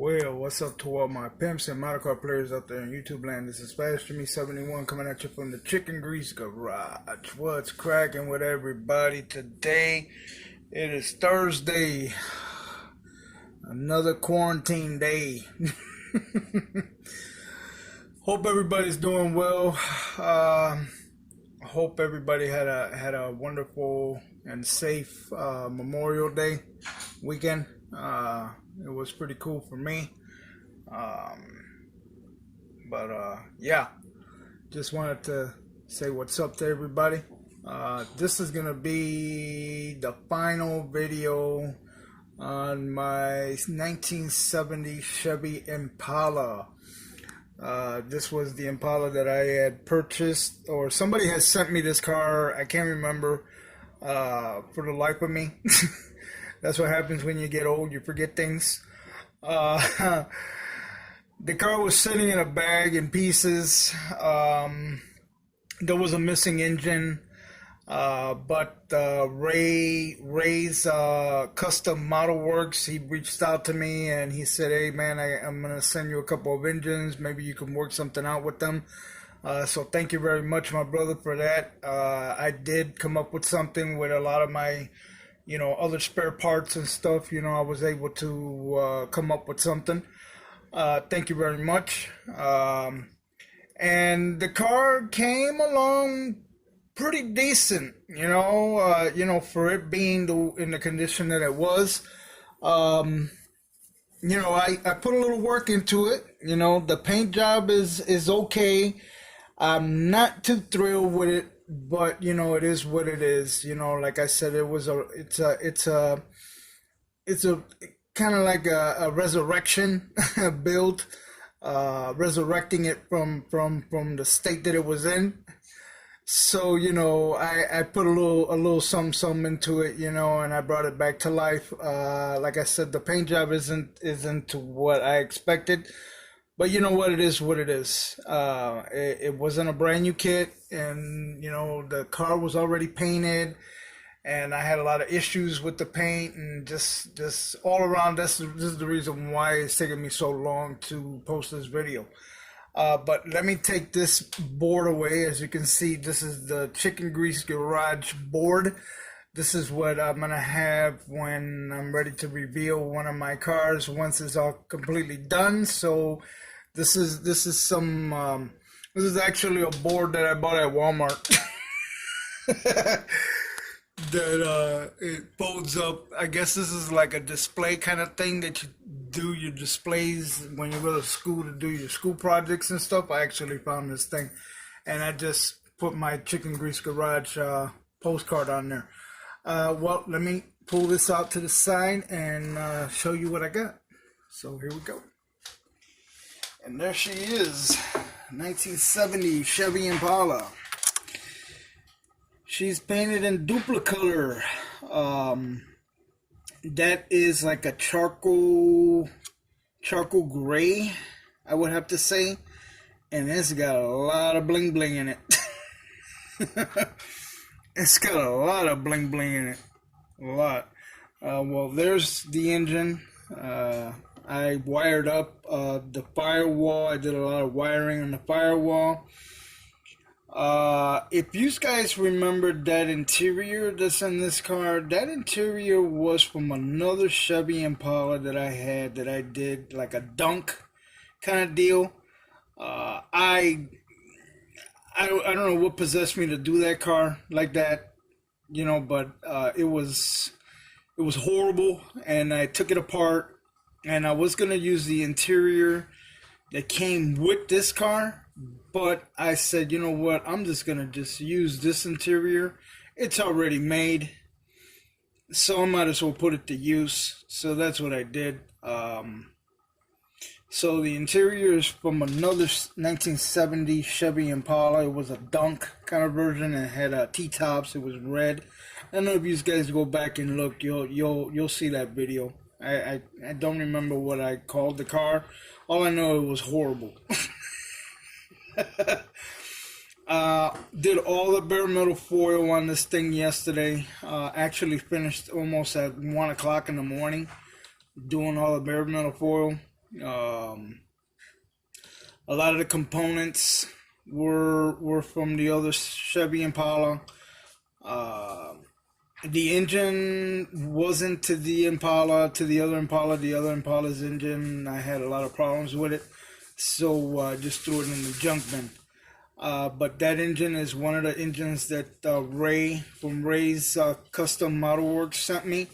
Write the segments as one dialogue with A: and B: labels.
A: Well, what's up to all my pimps and model car players out there in YouTube land? This is Fast Jimmy 71 coming at you from the Chicken Grease Garage. What's cracking with everybody today? It is Thursday, another quarantine day. Hope everybody's doing well. Hope everybody had a wonderful and safe Memorial Day weekend. It was pretty cool for me. Yeah, just wanted to say what's up to everybody. This is gonna be the final video on my 1970 Chevy Impala. This was the Impala that I had purchased, or somebody has sent me this car. I can't remember for the life of me. That's what happens when you get old, you forget things. The car was sitting in a bag in pieces. There was a missing engine, but Ray's Custom Model Works, he reached out to me and he said, hey man, I'm going to send you a couple of engines. Maybe you can work something out with them. So thank you very much, my brother, for that. I did come up with something with a lot of my other spare parts and stuff. I was able to come up with something. Thank you very much. And the car came along pretty decent, for it being in the condition that it was. I put a little work into it. The paint job is okay. I'm not too thrilled with it, but it is what it is. Like I said, it's a kind of like a resurrection build, resurrecting it from the state that it was in. So I put a little something into it, and I brought it back to life. Like I said, the paint job isn't what I expected. But you know what, it is what it is. It wasn't a brand new kit, and the car was already painted, and I had a lot of issues with the paint, and just all around. This is the reason why it's taken me so long to post this video. But let me take this board away. As you can see, this is the Chicken Grease Garage board. This is what I'm gonna have when I'm ready to reveal one of my cars once it's all completely done. So this is actually a board that I bought at Walmart. That it folds up. I guess this is like a display kind of thing that you do your displays when you go to school to do your school projects and stuff. I actually found this thing, and I just put my Chicken Grease Garage postcard on there. Well, let me pull this out to the side and show you what I got. So here we go. And there she is, 1970 Chevy Impala. She's painted in Duplicolor. That is like a charcoal gray, I would have to say. And it's got a lot of bling bling in it. It's got a lot of bling bling in it. A lot. Well, there's the engine. I wired up the firewall. I did a lot of wiring on the firewall. If you guys remember that interior that's in this car, that interior was from another Chevy Impala that I had, that I did like a dunk kind of deal. I don't know what possessed me to do that car like that, but it was horrible, and I took it apart, and I was gonna use the interior that came with this car, but I said, you know what, I'm just gonna use this interior. It's already made, so I might as well put it to use. So that's what I did. So the interior is from another 1970 Chevy Impala. It was a dunk kind of version, and it had T-tops. It was red. I don't know if you guys go back and look, you'll see that video. I don't remember what I called the car. All I know, it was horrible. Did all the bare metal foil on this thing yesterday. Actually finished almost at 1 o'clock in the morning doing all the bare metal foil. Um, a lot of the components were from the other Chevy Impala. Uh, the engine wasn't to the Impala, to the other Impala. The other Impala's engine, I had a lot of problems with it, so just threw it in the junk bin. But that engine is one of the engines that Ray from Ray's Custom Model Works sent me,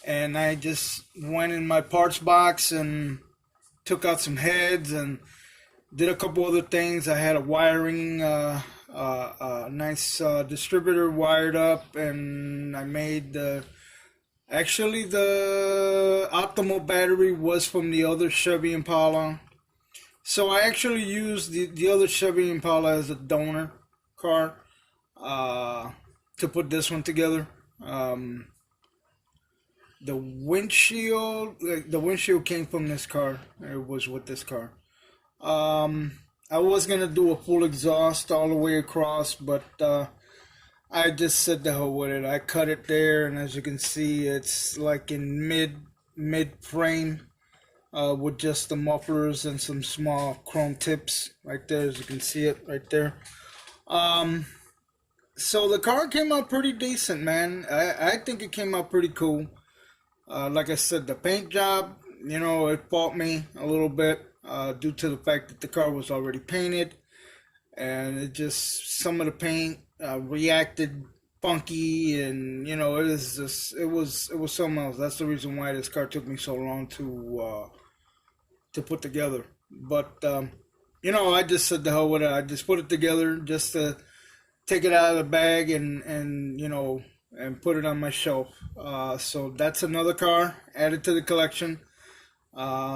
A: and I just went in my parts box and took out some heads and did a couple other things. I had a wiring, nice distributor wired up, and I made actually the optimal battery was from the other Chevy Impala. So I actually used the other Chevy Impala as a donor car to put this one together. The windshield came from this car. It was with this car. I was gonna do a full exhaust all the way across, but I just said the hell with it. I cut it there, and as you can see, it's like in mid frame. With just the mufflers and some small chrome tips right there, as you can see it right there. So the car came out pretty decent, man. I think it came out pretty cool. Like I said, the paint job, it fought me a little bit due to the fact that the car was already painted, and it just, some of the paint reacted funky, and it was just, it was something else. That's the reason why this car took me so long to put together. But I just said the hell with it. I just put it together just to take it out of the bag and and put it on my shelf. So that's another car added to the collection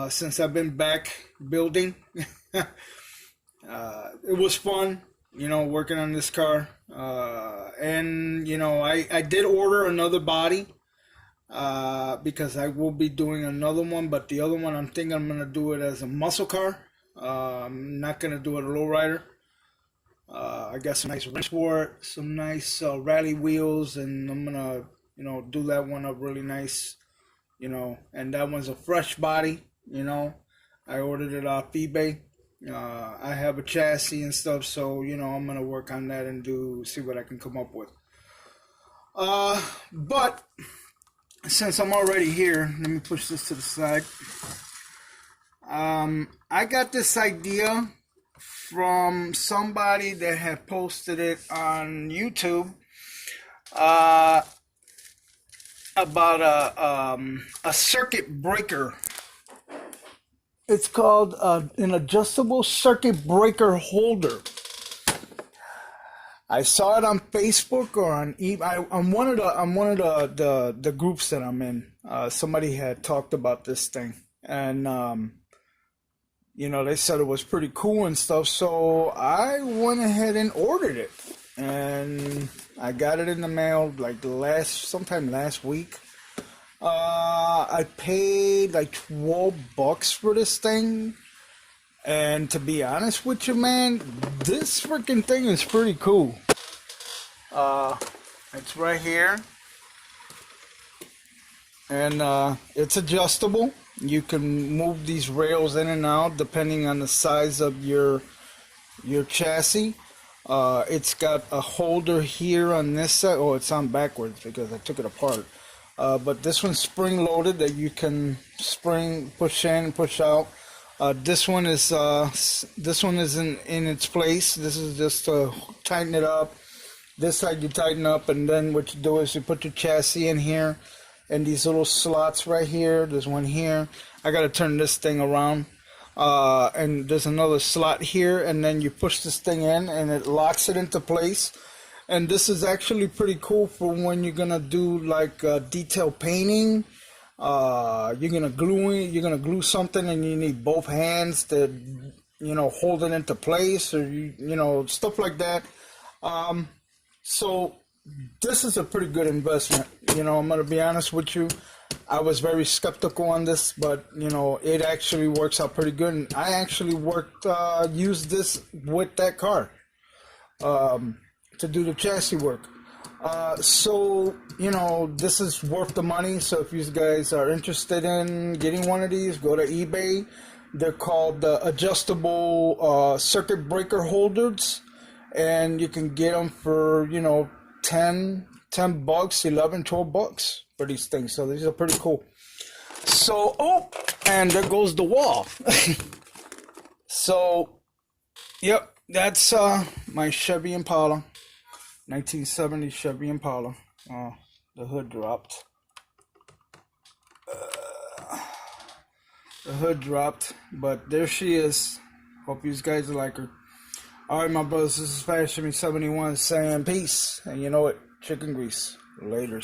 A: since I've been back building. It was fun, working on this car. And I did order another body because I will be doing another one, but the other one I'm thinking I'm gonna do it as a muscle car. I'm not gonna do it a lowrider. I got some nice rims for it, some nice rally wheels, and I'm gonna do that one up really nice. And that one's a fresh body. I ordered it off eBay. I have a chassis and stuff, so I'm gonna work on that and see what I can come up with. But since I'm already here, let me push this to the side. I got this idea from somebody that had posted it on YouTube about a circuit breaker. It's called an adjustable circuit breaker holder. I saw it on Facebook or on eBay. On one of the groups that I'm in. Somebody had talked about this thing, and they said it was pretty cool and stuff. So I went ahead and ordered it, and I got it in the mail like sometime last week. I paid like $12 for this thing, and to be honest with you, man, this freaking thing is pretty cool. It's right here, and it's adjustable. You can move these rails in and out depending on the size of your chassis. It's got a holder here on this side. Oh, it's on backwards because I took it apart. But this one's spring loaded that you can push in, push out. This one is in its place. This is just to tighten it up. This side you tighten up, and then what you do is you put your chassis in here, and these little slots right here. There's one here. I gotta turn this thing around, and there's another slot here, and then you push this thing in, and it locks it into place. And this is actually pretty cool for when you're gonna do like detail painting. You're gonna glue something, and you need both hands to hold it into place, or stuff like that. So this is a pretty good investment. I'm gonna be honest with you. I was very skeptical on this, but it actually works out pretty good. And I actually used this with that car to do the chassis work. So, you know, this is worth the money. So if you guys are interested in getting one of these, go to eBay. They're called adjustable circuit breaker holders. And you can get them for, you know, 10 bucks, 11, 12 bucks for these things. So these are pretty cool. So, oh, and there goes the wall. So, yep, that's my Chevy Impala. 1970 Chevy Impala. The hood dropped. The hood dropped, but there she is. Hope you guys like her. Alright, my brothers, this is Fast Chevy 71 saying peace. And you know what? Chicken grease. Later.